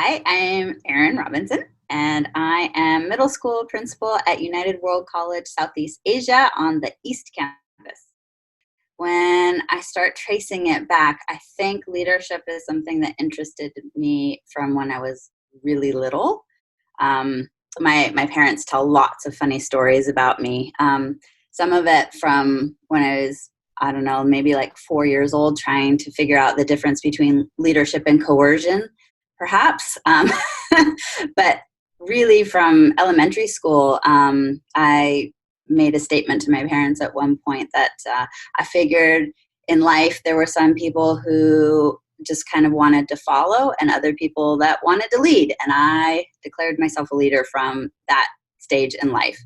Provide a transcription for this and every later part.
Hi, I'm Erin Robinson, and I am middle school principal at United World College Southeast Asia on the East Campus. When I start tracing it back, I think leadership is something that interested me from when I was really little. Um, my parents tell lots of funny stories about me. Some of it from when I was, I don't know, maybe like 4 years old, trying to figure out the difference between leadership and coercion, perhaps. But really from elementary school, I made a statement to my parents at one point that I figured in life there were some people who just kind of wanted to follow and other people that wanted to lead. And I declared myself a leader from that stage in life.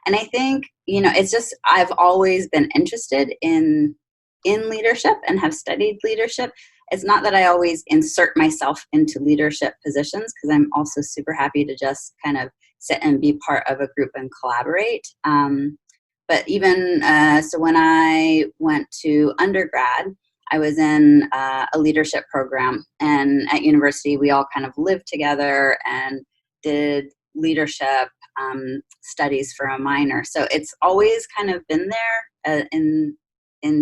And I think, it's just, I've always been interested in leadership and have studied leadership. It's not that I always insert myself into leadership positions, because I'm also super happy to just kind of sit and be part of a group and collaborate. But even so when I went to undergrad, I was in a leadership program, and at university we all kind of lived together and did leadership studies for a minor. So it's always kind of been there in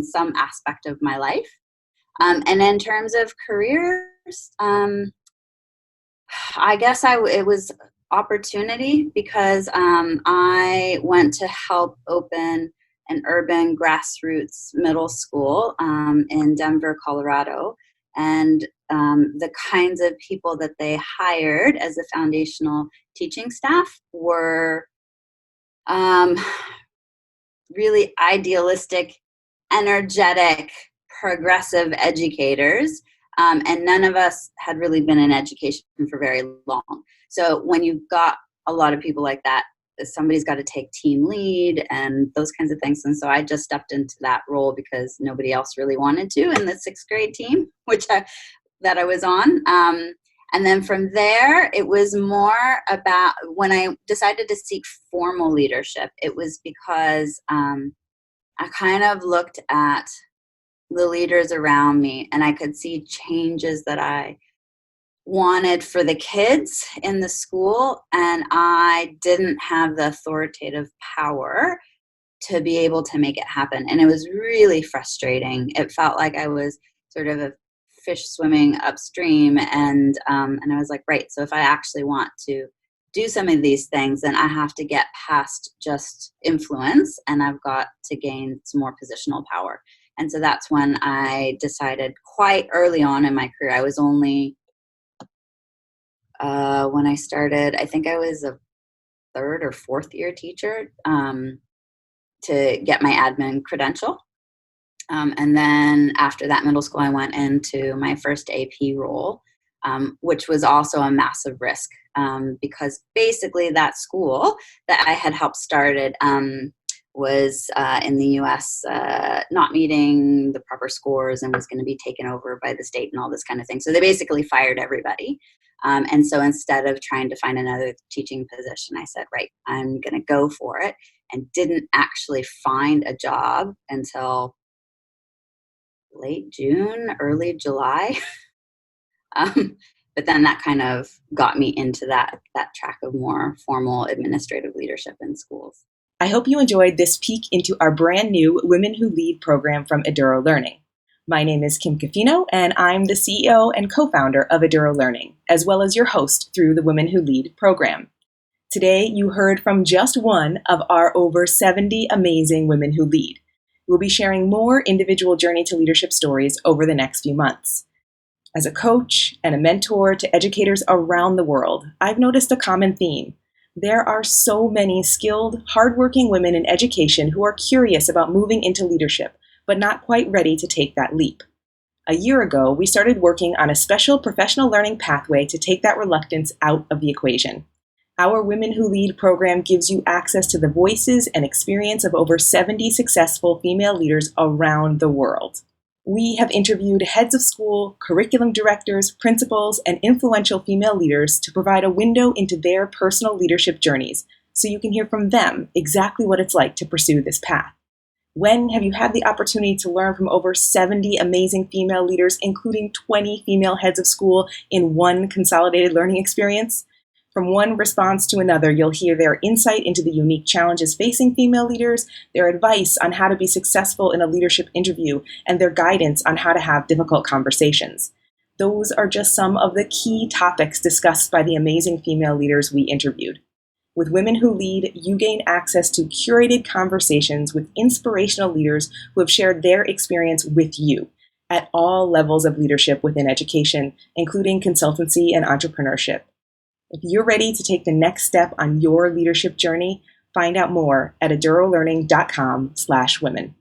some aspect of my life. And in terms of careers, I guess it was opportunity, because I went to help open an urban grassroots middle school in Denver, Colorado. And the kinds of people that they hired as the foundational teaching staff were really idealistic, energetic, progressive educators. And none of us had really been in education for very long. So when you've got a lot of people like that, somebody's got to take team lead and those kinds of things. And so I just stepped into that role because nobody else really wanted to in the sixth grade team, that I was on. And then from there, it was more about when I decided to seek formal leadership, it was because I kind of looked at the leaders around me and I could see changes that I wanted for the kids in the school, and I didn't have the authoritative power to be able to make it happen. And it was really frustrating. It felt like I was sort of a fish swimming upstream, and I was like, right, so if I actually want to do some of these things, then I have to get past just influence, and I've got to gain some more positional power. And so that's when I decided quite early on in my career. I was only, when I started, I think I was a third or fourth year teacher to get my admin credential. And then after that middle school, I went into my first AP role, which was also a massive risk because basically that school that I had helped started was in the US not meeting the proper scores and was going to be taken over by the state and all this kind of thing. So they basically fired everybody. And so instead of trying to find another teaching position, I said, right, I'm going to go for it, and didn't actually find a job until late June, early July. But then that kind of got me into that track of more formal administrative leadership in schools. I hope you enjoyed this peek into our brand new Women Who Lead program from Eduro Learning. My name is Kim Cofino, and I'm the CEO and co-founder of Eduro Learning, as well as your host through the Women Who Lead program. Today, you heard from just one of our over 70 amazing women who lead. We'll be sharing more individual journey to leadership stories over the next few months. As a coach and a mentor to educators around the world, I've noticed a common theme. There are so many skilled, hardworking women in education who are curious about moving into leadership, but not quite ready to take that leap. A year ago, we started working on a special professional learning pathway to take that reluctance out of the equation. Our Women Who Lead program gives you access to the voices and experience of over 70 successful female leaders around the world. We have interviewed heads of school, curriculum directors, principals, and influential female leaders to provide a window into their personal leadership journeys so you can hear from them exactly what it's like to pursue this path. When have you had the opportunity to learn from over 70 amazing female leaders, including 20 female heads of school in one consolidated learning experience? From one response to another, you'll hear their insight into the unique challenges facing female leaders, their advice on how to be successful in a leadership interview, and their guidance on how to have difficult conversations. Those are just some of the key topics discussed by the amazing female leaders we interviewed. With Women Who Lead, you gain access to curated conversations with inspirational leaders who have shared their experience with you at all levels of leadership within education, including consultancy and entrepreneurship. If you're ready to take the next step on your leadership journey, find out more at edurolearning.com/women.